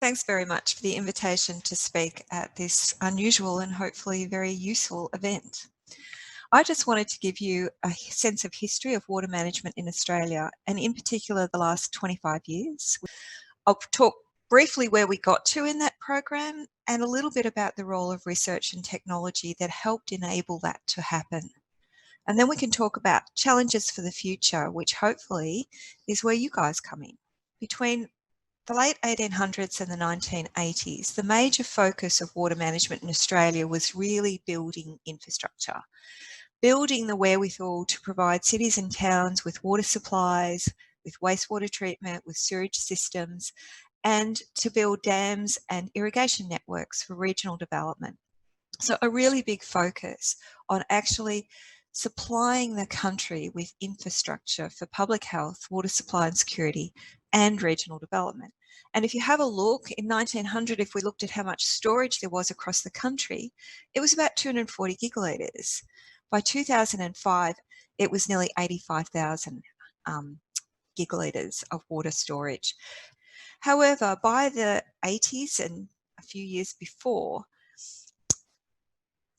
Thanks very much for the invitation to speak at this unusual and hopefully very useful event. I just wanted to give you a sense of history of water management in Australia, and in particular the last 25 years. I'll talk briefly where we got to in that program and a little bit about the role of research and technology that helped enable that to happen. And then we can talk about challenges for the future, which hopefully is where you guys come in. Between the late 1800s and the 1980s, the major focus of water management in Australia was really building infrastructure, building the wherewithal to provide cities and towns with water supplies, with wastewater treatment, with sewage systems, and to build dams and irrigation networks for regional development. So a really big focus on actually supplying the country with infrastructure for public health, water supply and security, and regional development. And if you have a look, in 1900, if we looked at how much storage there was across the country, it was about 240 gigalitres. By 2005, it was nearly 85,000 gigalitres of water storage. However, by the 80s and a few years before,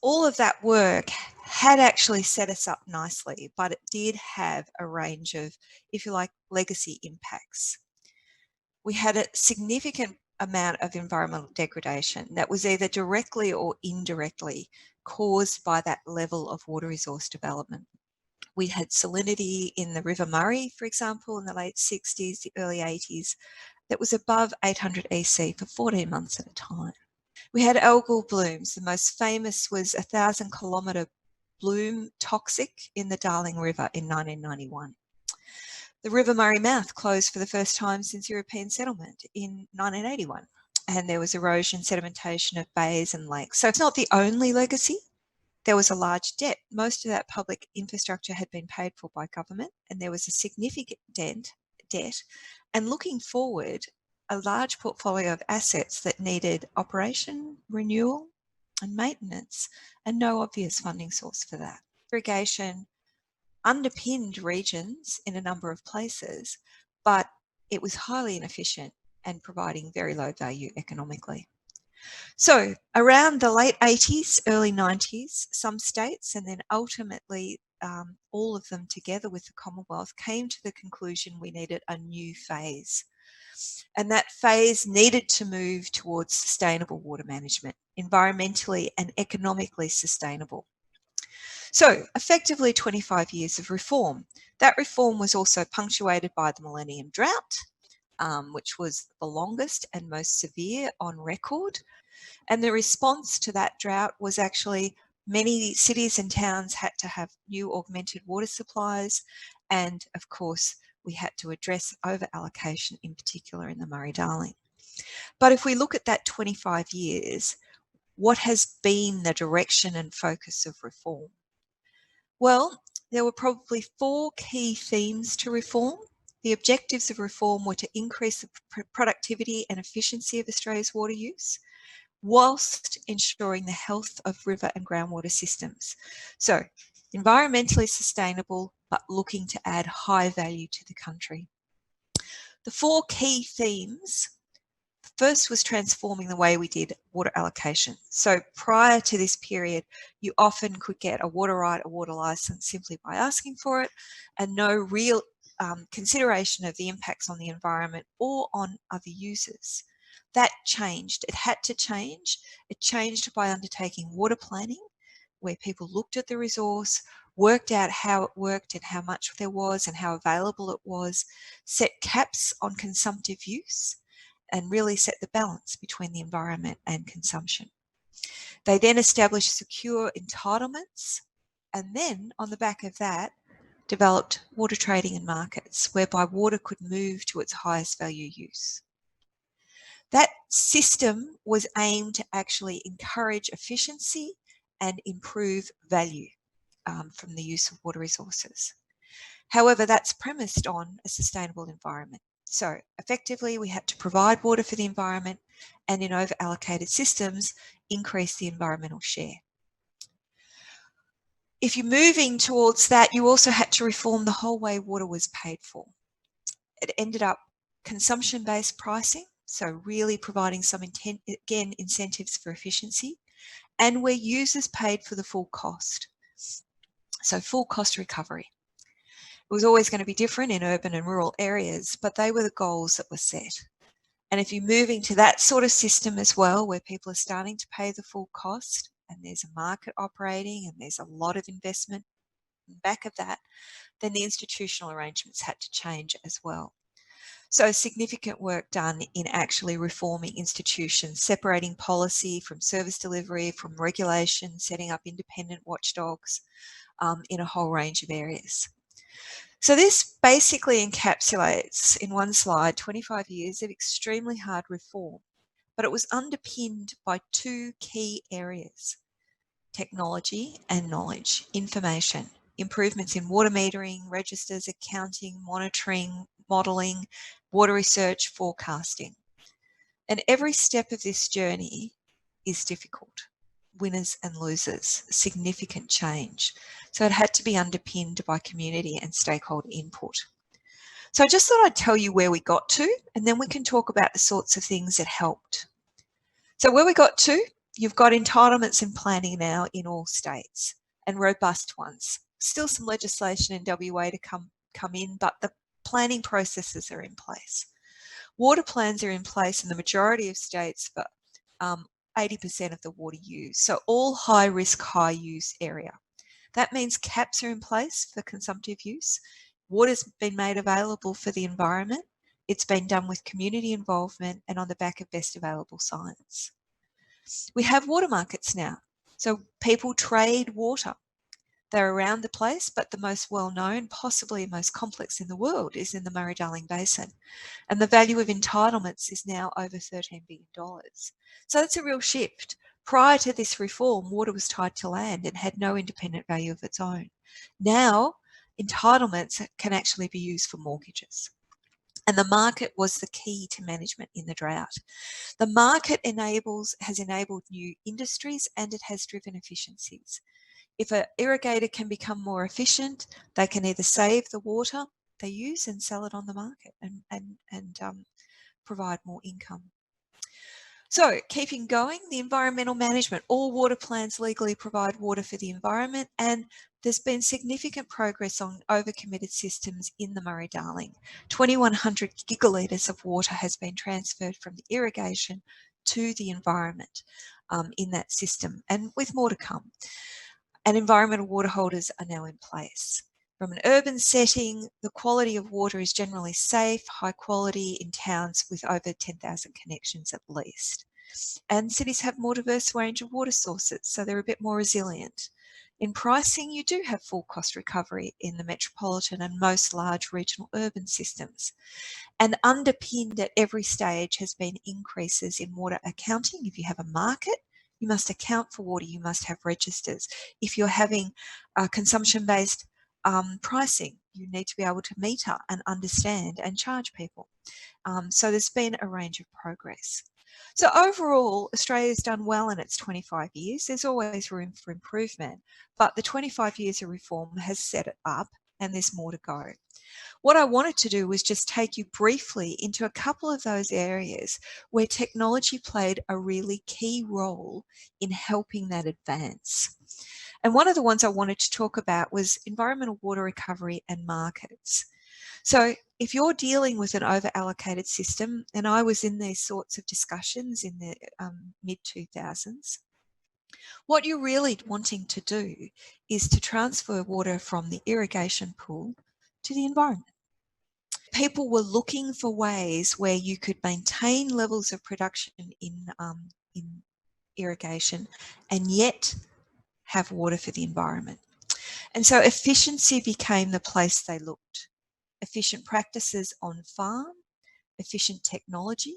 all of that work had actually set us up nicely, but it did have a range of, if you like, legacy impacts. We had a significant amount of environmental degradation that was either directly or indirectly caused by that level of water resource development. We had salinity in the River Murray, for example, in the late 60s, the early 80s, that was above 800 EC for 14 months at a time. We had algal blooms. The most famous was a 1,000-kilometre bloom toxic in the Darling River in 1991. The River Murray mouth closed for the first time since European settlement in 1981, and there was erosion, sedimentation of bays and lakes. So it's not the only legacy. There was a large debt. Most of that public infrastructure had been paid for by government, and there was a significant debt. And looking forward, a large portfolio of assets that needed operation, renewal, and maintenance, and no obvious funding source for that. Irrigation underpinned regions in a number of places, but it was highly inefficient and providing very low value economically. So around the late 80s, early 90s, some states, and then ultimately all of them together with the Commonwealth, came to the conclusion we needed a new phase. And that phase needed to move towards sustainable water management, environmentally and economically sustainable. So effectively 25 years of reform. That reform was also punctuated by the Millennium Drought, which was the longest and most severe on record. And the response to that drought was actually many cities and towns had to have new augmented water supplies. And of course, we had to address over-allocation, in particular in the Murray-Darling. But if we look at that 25 years, what has been the direction and focus of reform? Well, there were probably 4 key themes to reform. The objectives of reform were to increase the productivity and efficiency of Australia's water use, whilst ensuring the health of river and groundwater systems. So, environmentally sustainable, but looking to add high value to the country. The 4 key themes. First was transforming the way we did water allocation. So prior to this period, you often could get a water right, a water licence simply by asking for it, and no real consideration of the impacts on the environment or on other users. That changed. It had to change. It changed by undertaking water planning, where people looked at the resource, worked out how it worked and how much there was and how available it was, set caps on consumptive use, and really set the balance between the environment and consumption. They then established secure entitlements, and then on the back of that, developed water trading and markets, whereby water could move to its highest value use. That system was aimed to actually encourage efficiency and improve value from the use of water resources. However, that's premised on a sustainable environment. So effectively, we had to provide water for the environment, and in over-allocated systems, increase the environmental share. If you're moving towards that, you also had to reform the whole way water was paid for. It ended up consumption-based pricing, So really providing some incentives for efficiency, and where users paid for the full cost. So full cost recovery. It was always going to be different in urban and rural areas, but they were the goals that were set. And if you're moving to that sort of system as well, where people are starting to pay the full cost and there's a market operating and there's a lot of investment in the back of that, then the institutional arrangements had to change as well. So significant work done in actually reforming institutions, separating policy from service delivery, from regulation, setting up independent watchdogs in a whole range of areas. So this basically encapsulates in one slide 25 years of extremely hard reform, but it was underpinned by two key areas: technology and knowledge, information, improvements in water metering, registers, accounting, monitoring, modelling, water research, forecasting. And every step of this journey is difficult. Winners and losers, significant change. So it had to be underpinned by community and stakeholder input. So I just thought I'd tell you where we got to, and then we can talk about the sorts of things that helped. So where we got to, you've got entitlements and planning now in all states, and robust ones. Still some legislation in WA to come in, but the planning processes are in place. Water plans are in place in the majority of states for 80% of the water use. So all high risk, high use area. That means caps are in place for consumptive use. Water's been made available for the environment. It's been done with community involvement and on the back of best available science. We have water markets now. So people trade water. They're around the place, but the most well-known, possibly most complex in the world, is in the Murray-Darling Basin. And the value of entitlements is now over $13 billion. So that's a real shift. Prior to this reform, water was tied to land and had no independent value of its own. Now, entitlements can actually be used for mortgages. And the market was the key to management in the drought. The market has enabled new industries and it has driven efficiencies. If an irrigator can become more efficient, they can either save the water they use and sell it on the market and provide more income. So keeping going, the environmental management, all water plans legally provide water for the environment, and there's been significant progress on overcommitted systems in the Murray-Darling. 2,100 gigalitres of water has been transferred from the irrigation to the environment in that system, and with more to come. And environmental water holders are now in place. From an urban setting, the quality of water is generally safe, high quality in towns with over 10,000 connections at least. And cities have more diverse range of water sources, so they're a bit more resilient. In pricing, you do have full cost recovery in the metropolitan and most large regional urban systems. And underpinned at every stage has been increases in water accounting. If you have a market, you must account for water, you must have registers. If you're having consumption-based pricing, you need to be able to meter and understand and charge people. So there's been a range of progress. So overall, Australia's done well in its 25 years. There's always room for improvement, but the 25 years of reform has set it up and there's more to go. What I wanted to do was just take you briefly into a couple of those areas where technology played a really key role in helping that advance. And one of the ones I wanted to talk about was environmental water recovery and markets. So if you're dealing with an over-allocated system, and I was in these sorts of discussions in the mid-2000s, what you're really wanting to do is to transfer water from the irrigation pool to the environment. People were looking for ways where you could maintain levels of production in irrigation and yet have water for the environment. And so efficiency became the place they looked. Efficient practices on farm, efficient technology,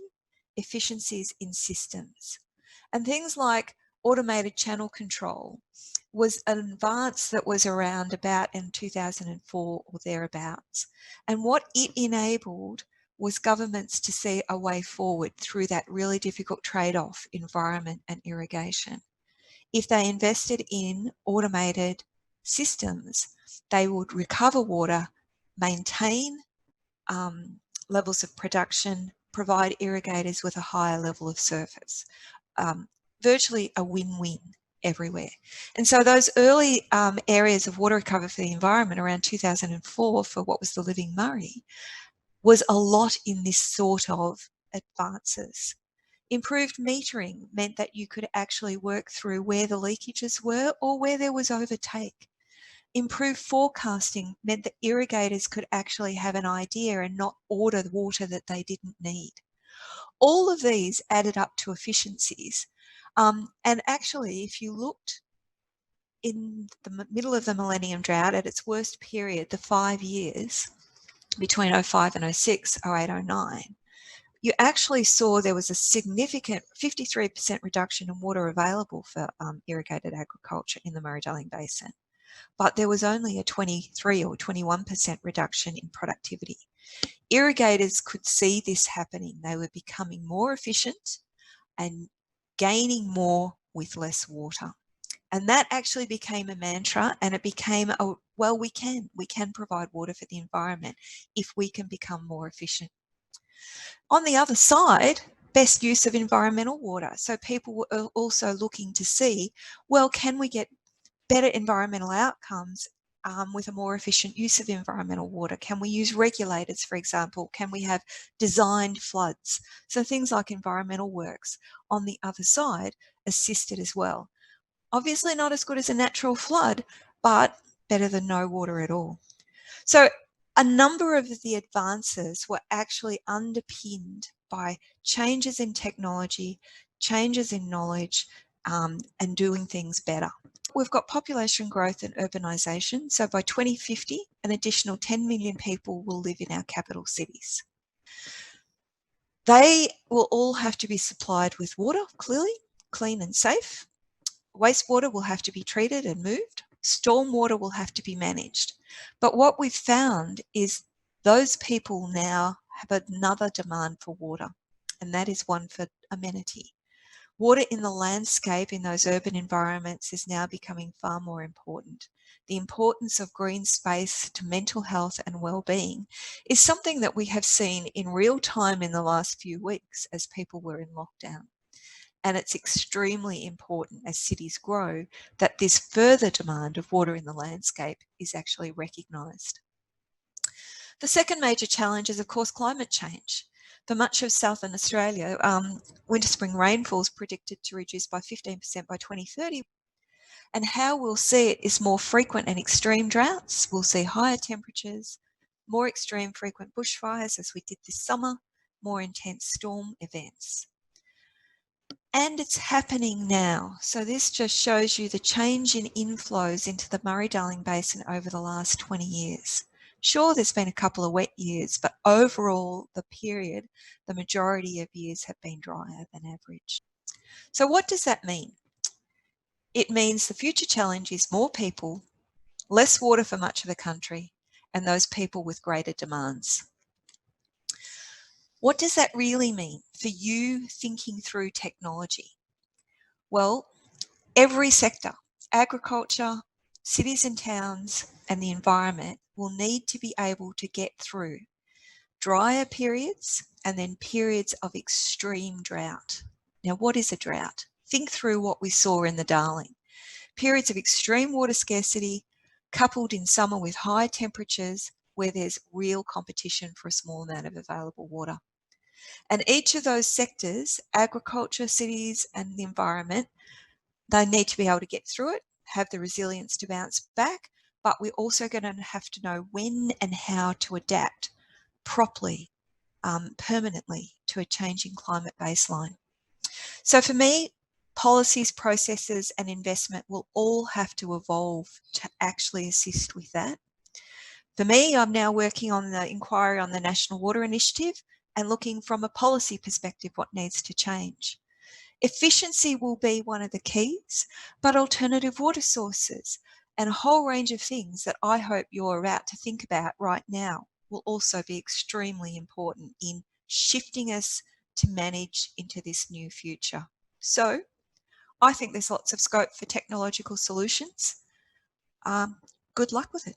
efficiencies in systems. And things like automated channel control was an advance that was around about in 2004 or thereabouts. And what it enabled was governments to see a way forward through that really difficult trade-off, environment and irrigation. If they invested in automated systems, they would recover water, maintain levels of production, provide irrigators with a higher level of surface. Virtually a win-win everywhere. And so those early areas of water recovery for the environment around 2004 for what was the Living Murray was a lot in this sort of advances. Improved metering meant that you could actually work through where the leakages were or where there was overtake. Improved forecasting meant that irrigators could actually have an idea and not order the water that they didn't need. All of these added up to efficiencies. And actually, if you looked in the middle of the millennium drought at its worst period, the 5 years between 05 and 06, 08, 09, you actually saw there was a significant 53% reduction in water available for irrigated agriculture in the Murray-Darling Basin. But there was only a 23 or 21% reduction in productivity. Irrigators could see this happening. They were becoming more efficient and gaining more with less water. And that actually became a mantra, and it became well, we can provide water for the environment if we can become more efficient. On the other side, best use of environmental water. So people were also looking to see, well, can we get better environmental outcomes with a more efficient use of environmental water? Can we use regulators, for example? Can we have designed floods? So things like environmental works on the other side assisted as well. Obviously not as good as a natural flood, but better than no water at all. So a number of the advances were actually underpinned by changes in technology, changes in knowledge, and doing things better. We've got population growth and urbanisation. So by 2050, an additional 10 million people will live in our capital cities. They will all have to be supplied with water, clearly, clean and safe. Wastewater will have to be treated and moved. Stormwater will have to be managed. But what we've found is those people now have another demand for water, and that is one for amenity. Water in the landscape in those urban environments is now becoming far more important. The importance of green space to mental health and well-being is something that we have seen in real time in the last few weeks as people were in lockdown. And it's extremely important as cities grow that this further demand of water in the landscape is actually recognised. The second major challenge is, of course, climate change. For much of southern Australia, winter-spring rainfall is predicted to reduce by 15% by 2030. And how we'll see it is more frequent and extreme droughts. We'll see higher temperatures, more extreme frequent bushfires as we did this summer, more intense storm events. And it's happening now. So this just shows you the change in inflows into the Murray-Darling Basin over the last 20 years. Sure, there's been a couple of wet years, but overall, the majority of years have been drier than average. So what does that mean? It means the future challenge is more people, less water for much of the country, and those people with greater demands. What does that really mean for you thinking through technology? Well, every sector, agriculture, cities and towns, and the environment will need to be able to get through drier periods and then periods of extreme drought. Now, what is a drought? Think through what we saw in the Darling. Periods of extreme water scarcity coupled in summer with high temperatures where there's real competition for a small amount of available water. And each of those sectors, agriculture, cities, and the environment, they need to be able to get through it, have the resilience to bounce back, but we're also going to have to know when and how to adapt properly, permanently to a changing climate baseline. So for me, policies, processes, and investment will all have to evolve to actually assist with that. For me, I'm now working on the inquiry on the National Water Initiative and looking from a policy perspective what needs to change. Efficiency will be one of the keys, but alternative water sources and a whole range of things that I hope you're about to think about right now will also be extremely important in shifting us to manage into this new future. So I think there's lots of scope for technological solutions. Good luck with it.